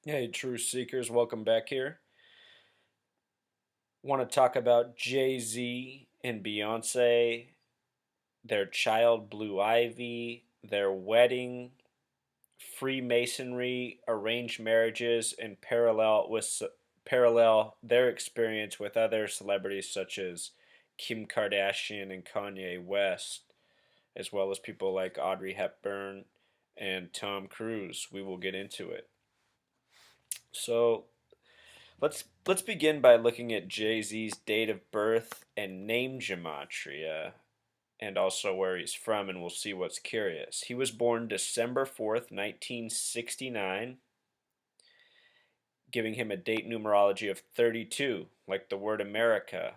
Hey, Truth Seekers, welcome back here. Want to talk about Jay-Z and Beyonce, their child Blue Ivy, their wedding, Freemasonry, arranged marriages, and parallel their experience with other celebrities such as Kim Kardashian and Kanye West, as well as people like Audrey Hepburn and Tom Cruise. We will get into it. So, let's begin by looking at Jay-Z's date of birth and name gematria and also where he's from, and we'll see what's curious. He was born December 4th, 1969, giving him a date numerology of 32, like the word America,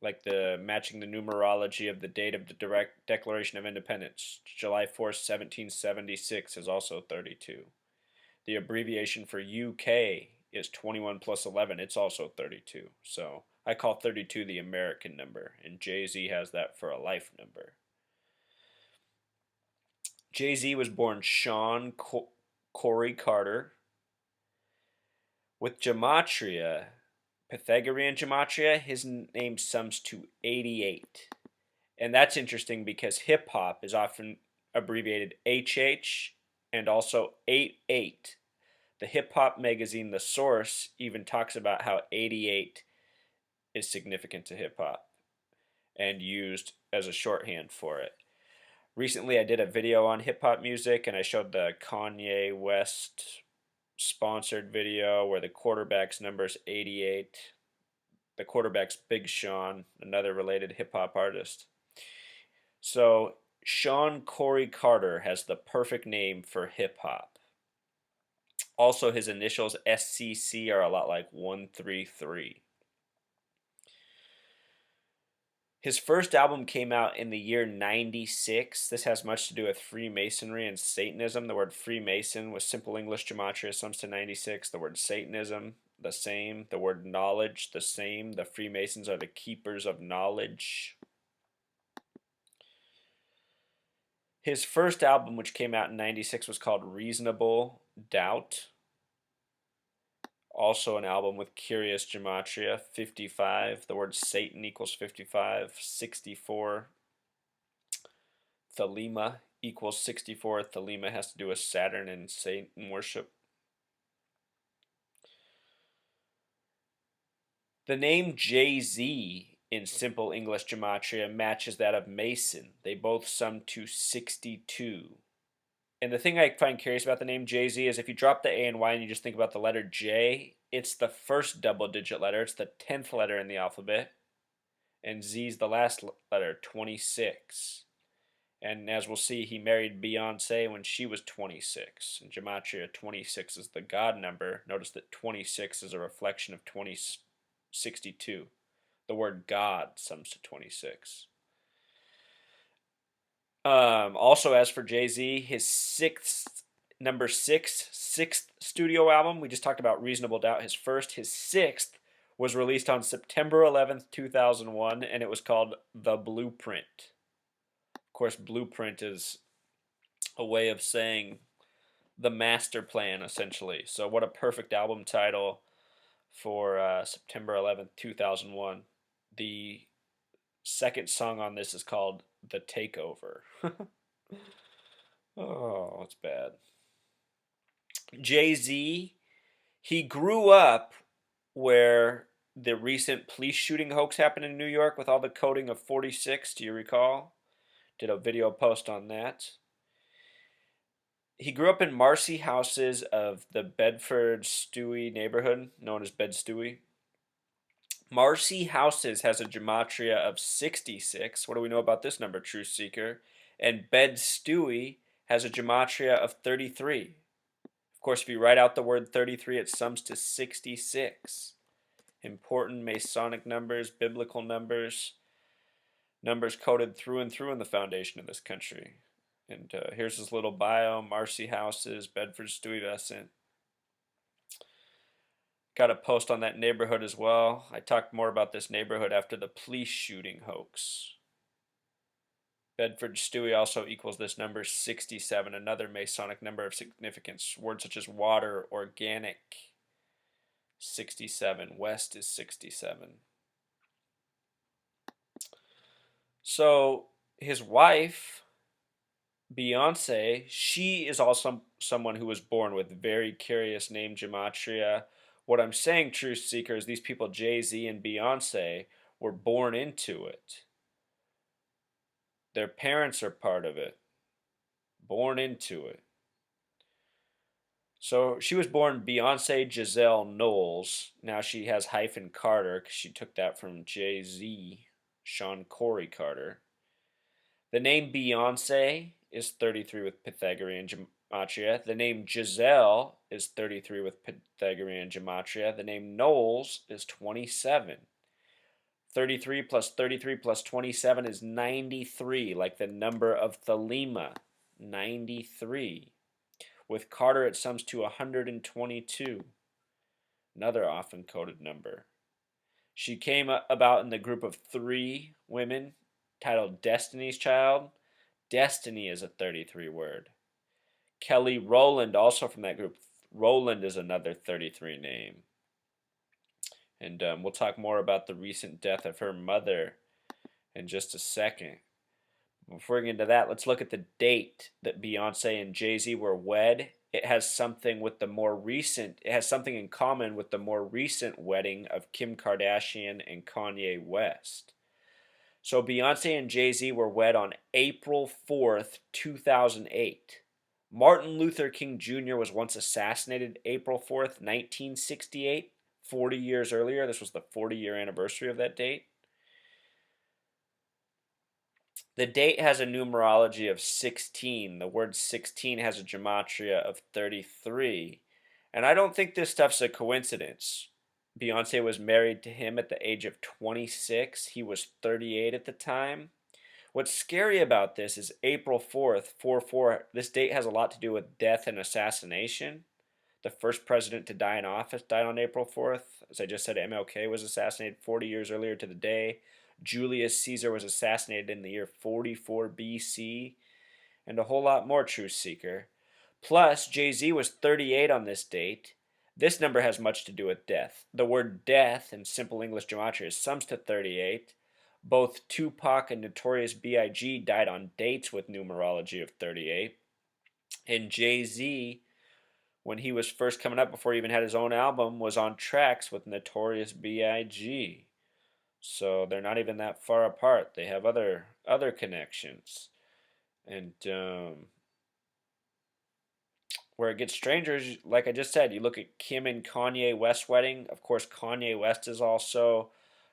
like the matching the numerology of the date of the direct Declaration of Independence. July 4th, 1776 is also 32. The abbreviation for UK is 21 plus 11. It's also 32. So I call 32 the American number, and Jay-Z has that for a life number. Jay-Z was born Sean Corey Carter. With gematria, Pythagorean gematria, his name sums to 88. And that's interesting because hip hop is often abbreviated HH and also 88. The hip hop magazine The Source even talks about how 88 is significant to hip hop and used as a shorthand for it. Recently, I did a video on hip hop music and I showed the Kanye West sponsored video where the quarterback's number is 88. The quarterback's Big Sean, another related hip hop artist. So, Sean Corey Carter has the perfect name for hip hop. Also, his initials SCC are a lot like 133. His first album came out in the year 96. This has much to do with Freemasonry and Satanism. The word Freemason with simple English gematria sums to 96. The word Satanism, the same. The word knowledge, the same. The Freemasons are the keepers of knowledge. His first album, which came out in 96, was called Reasonable Doubt. Also an album with curious gematria, 55. The word Satan equals 55. 64. Thelema equals 64. Thelema has to do with Saturn and Satan worship. The name Jay-Z in simple English gematria matches that of Mason. They both sum to 62. And the thing I find curious about the name Jay-Z is if you drop the A and Y and you just think about the letter J, it's the first double digit letter. It's the 10th letter in the alphabet. And Z is the last letter, 26. And as we'll see, he married Beyonce when she was 26. In Gematria, 26 is the God number. Notice that 26 is a reflection of 62. The word God sums to 26. Also, as for Jay-Z, his sixth studio album, we just talked about Reasonable Doubt. His sixth, was released on September 11th, 2001, and it was called The Blueprint. Of course, Blueprint is a way of saying the master plan, essentially. So, what a perfect album title for September 11th, 2001. The second song on this is called The Takeover. Oh, it's bad. Jay-Z, he grew up where the recent police shooting hoax happened in New York with all the coding of 46. Do you recall? Did a video post on that. He grew up in Marcy houses of the Bedford-Stuyvesant neighborhood, known as Bed-Stuy. Marcy houses has a gematria of 66. What do we know about this number, Truth Seeker? And Bed-Stuy has a gematria of 33. Of course, if you write out the word 33, it sums to 66. Important Masonic numbers, biblical numbers, numbers coded through and through in the foundation of this country. And here's his little bio, Marcy houses, Bedford-Stuyvesant. Got a post on that neighborhood as well. I talked more about this neighborhood after the police shooting hoax. Bedford-Stuyvesant also equals this number 67, another Masonic number of significance. Words such as water, organic, 67. West is 67. So his wife, Beyonce, she is also someone who was born with very curious name gematria. What I'm saying, truth seekers, these people, Jay-Z and Beyonce, were born into it. Their parents are part of it, born into it. So she was born Beyonce Giselle Knowles. Now she has hyphen Carter because she took that from Jay-Z, Sean Corey Carter. The name Beyonce is 33 with Pythagorean gematria. The name Giselle is 33 with Pythagorean gematria. The name Knowles is 27. 33 plus 33 plus 27 is 93, like the number of Thelema. 93. With Carter, it sums to 122, another often coded number. She came about in the group of 3 women titled Destiny's Child. Destiny is a 33 word. Kelly Rowland, also from that group. Rowland is another 33 name. And we'll talk more about the recent death of her mother in just a second. Before we get into that, let's look at the date that Beyonce and Jay-Z were wed. It has something in common with the more recent wedding of Kim Kardashian and Kanye West. So Beyonce and Jay-Z were wed on April 4th, 2008. Martin Luther King Jr. was once assassinated April 4th, 1968, 40 years earlier. This was the 40-year anniversary of that date. The date has a numerology of 16. The word 16 has a gematria of 33. And I don't think this stuff's a coincidence. Beyonce was married to him at the age of 26. He was 38 at the time. What's scary about this is April 4th, 4-4. This date has a lot to do with death and assassination. The first president to die in office died on April 4th. As I just said, MLK was assassinated 40 years earlier to the day. Julius Caesar was assassinated in the year 44 BC. And a whole lot more, truth seeker. Plus, Jay-Z was 38 on this date. This number has much to do with death. The word death in simple English gematria sums to 38. Both Tupac and Notorious B.I.G. died on dates with numerology of 38. And Jay-Z, when he was first coming up before he even had his own album, was on tracks with Notorious B.I.G. So they're not even that far apart. They have other connections. And where it gets stranger is, like I just said, you look at Kim and Kanye West wedding. Of course, Kanye West is also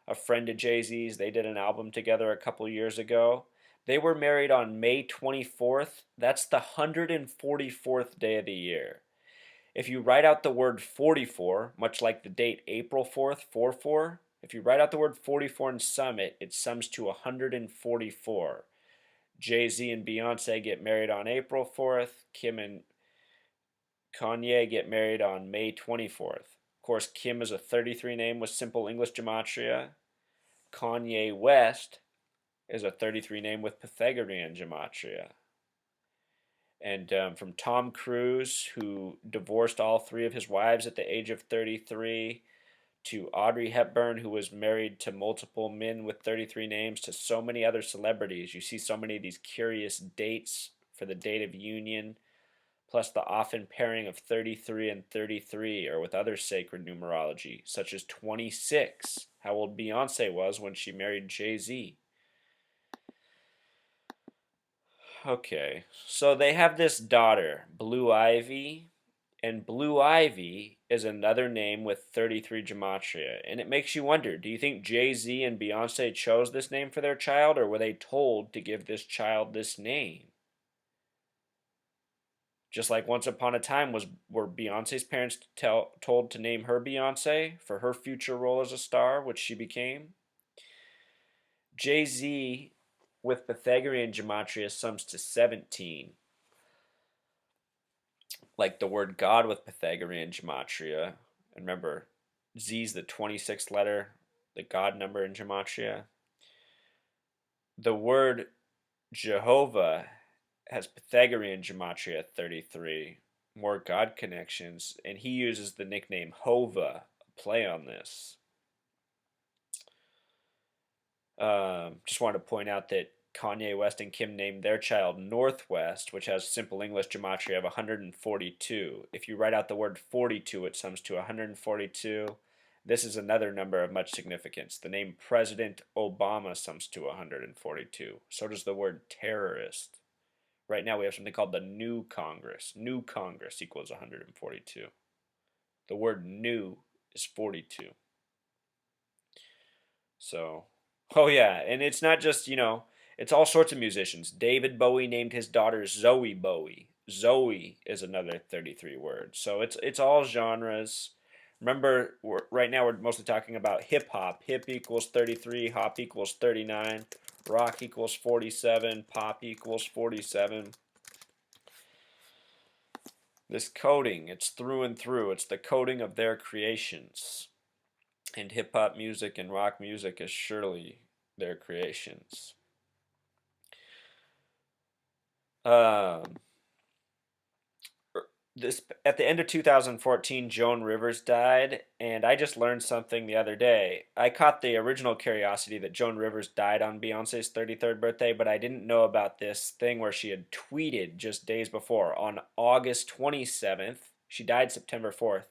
a friend of Jay-Z's. They did an album together a couple years ago. They were married on May 24th. That's the 144th day of the year. If you write out the word 44, much like the date April 4th, 4-4, if you write out the word 44 and sum it, it sums to 144. Jay-Z and Beyonce get married on April 4th. Kim and Kanye get married on May 24th. Of course, Kim is a 33 name with simple English gematria. Kanye West is a 33 name with Pythagorean gematria. And from Tom Cruise, who divorced all 3 of his wives at the age of 33, to Audrey Hepburn, who was married to multiple men with 33 names, to so many other celebrities. You see so many of these curious dates for the date of union, plus the often pairing of 33 and 33, or with other sacred numerology, such as 26, how old Beyonce was when she married Jay-Z. Okay, so they have this daughter, Blue Ivy, and Blue Ivy is another name with 33 gematria. And it makes you wonder, do you think Jay-Z and Beyonce chose this name for their child, or were they told to give this child this name? Just like once upon a time, were Beyonce's parents told to name her Beyonce for her future role as a star, which she became? Jay-Z with Pythagorean gematria sums to 17. Like the word God with Pythagorean gematria. And remember, Z's the 26th letter, the God number in gematria. The word Jehovah has Pythagorean gematria 33, more God connections, and he uses the nickname Hova, play on this. Just wanted to point out that Kanye West and Kim named their child Northwest, which has simple English gematria of 142. If you write out the word 42, it sums to 142. This is another number of much significance. The name President Obama sums to 142. So does the word terrorist. Right now we have something called the New Congress. New Congress equals 142. The word new is 42. So, oh yeah, and it's not just, it's all sorts of musicians. David Bowie named his daughter Zoe Bowie. Zoe is another 33 words. So it's all genres. Remember, right now we're mostly talking about hip hop. Hip equals 33, hop equals 39, rock equals 47, pop equals 47. This coding, it's through and through. It's the coding of their creations. And hip hop music and rock music is surely their creations. This at the end of 2014, Joan Rivers died, and I just learned something the other day. I caught the original curiosity that Joan Rivers died on Beyonce's 33rd birthday, but I didn't know about this thing where she had tweeted just days before on August 27th. She died September 4th.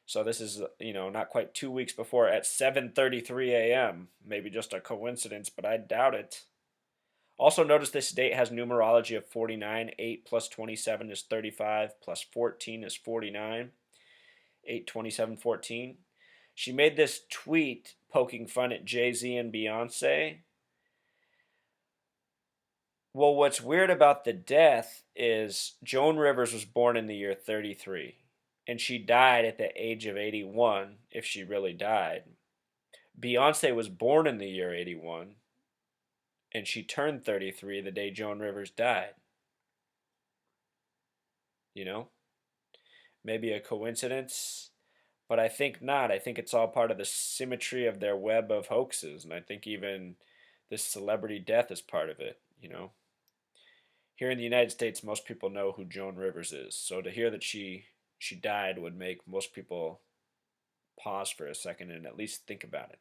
So this is, not quite 2 weeks before at 7:33 a.m. Maybe just a coincidence, but I doubt it. Also notice this date has numerology of 49. 8 plus 27 is 35, plus 14 is 49. 8, 27, 14. She made this tweet poking fun at Jay-Z and Beyonce. Well, what's weird about the death is Joan Rivers was born in the year 33, and she died at the age of 81, if she really died. Beyonce was born in the year 81, and she turned 33 the day Joan Rivers died. You know? Maybe a coincidence, but I think not. I think it's all part of the symmetry of their web of hoaxes, and I think even this celebrity death is part of it. Here in the United States, most people know who Joan Rivers is, so to hear that she died would make most people pause for a second and at least think about it.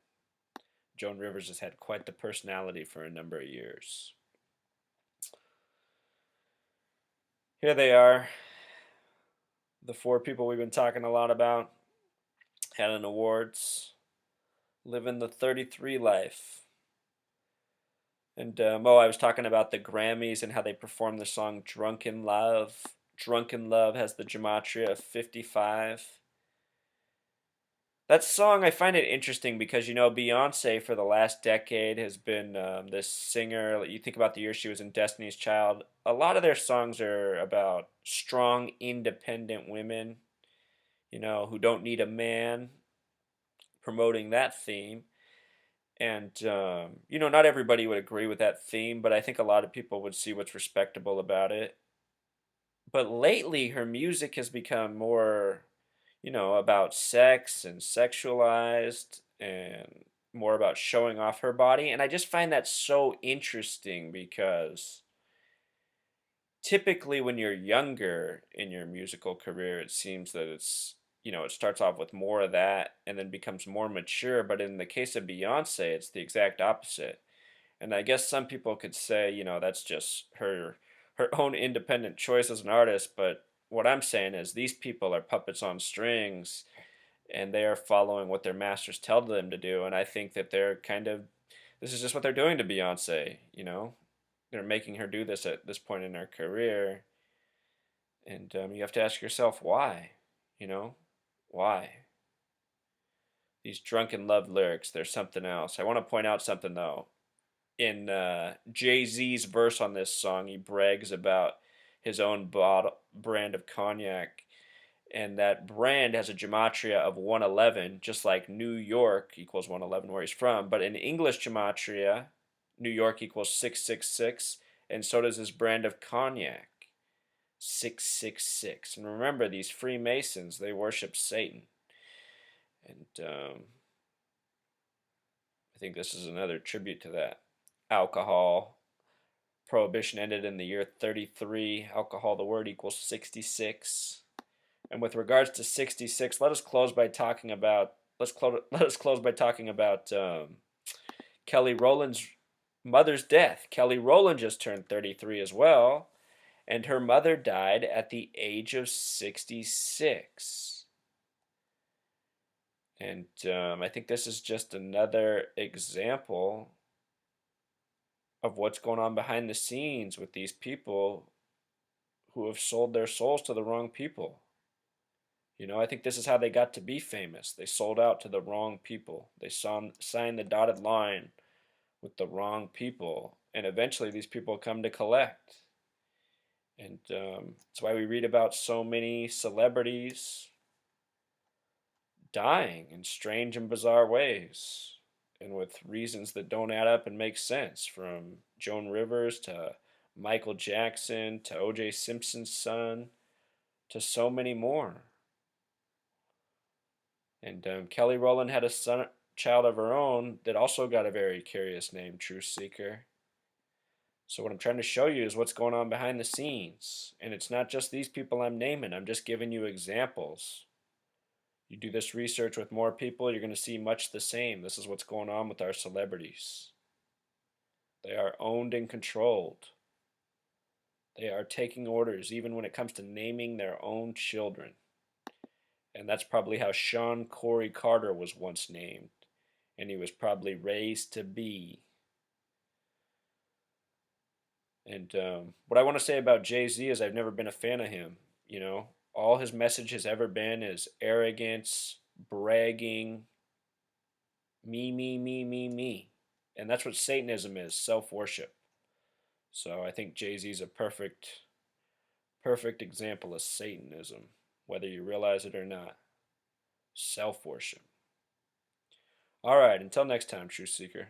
Joan Rivers has had quite the personality for a number of years. Here they are, the four people we've been talking a lot about, had an awards, living the 33 life. And I was talking about the Grammys and how they performed the song Drunken Love. Drunken Love has the gematria of 55. That song, I find it interesting because, Beyonce for the last decade has been this singer. You think about the year she was in Destiny's Child. A lot of their songs are about strong, independent women, who don't need a man, promoting that theme. And, not everybody would agree with that theme, but I think a lot of people would see what's respectable about it. But lately, her music has become more, about sex and sexualized and more about showing off her body. And I just find that so interesting because typically when you're younger in your musical career, it seems that it starts off with more of that and then becomes more mature. But in the case of Beyonce, it's the exact opposite. And I guess some people could say, that's just her own independent choice as an artist. But what I'm saying is these people are puppets on strings and they are following what their masters tell them to do. And I think that this is just what they're doing to Beyonce. They're making her do this at this point in her career. And you have to ask yourself why, why? These drunken love lyrics, there's something else. I want to point out something though. In Jay-Z's verse on this song, he brags about his own brand of cognac, and that brand has a gematria of 111, just like New York equals 111 where he's from. But in English gematria, New York equals 666, and so does his brand of cognac, 666. And remember, these Freemasons, they worship Satan. And I think this is another tribute to that. Alcohol. Prohibition ended in the year 33. Alcohol, the word, equals 66. And with regards to 66, let us close by talking about let us close by talking about Kelly Rowland's mother's death. Kelly Rowland just turned 33 as well, and her mother died at the age of 66. And I think this is just another example of what's going on behind the scenes with these people who have sold their souls to the wrong people. I think this is how they got to be famous. They sold out to the wrong people. They signed the dotted line with the wrong people. And eventually these people come to collect. And that's why we read about so many celebrities dying in strange and bizarre ways and with reasons that don't add up and make sense, from Joan Rivers to Michael Jackson to O.J. Simpson's son to so many more. And Kelly Rowland had a child of her own that also got a very curious name, Truth Seeker. So what I'm trying to show you is what's going on behind the scenes. And it's not just these people I'm naming. I'm just giving you examples. You do this research with more people, you're going to see much the same. This is what's going on with our celebrities. They are owned and controlled. They are taking orders, even when it comes to naming their own children. And that's probably how Sean Corey Carter was once named. And he was probably raised to be. And what I want to say about Jay-Z is I've never been a fan of him. All his message has ever been is arrogance, bragging, me, me, me, me, me. And that's what Satanism is, self-worship. So I think Jay-Z is a perfect example of Satanism, whether you realize it or not. Self-worship. All right, until next time, Truth Seeker.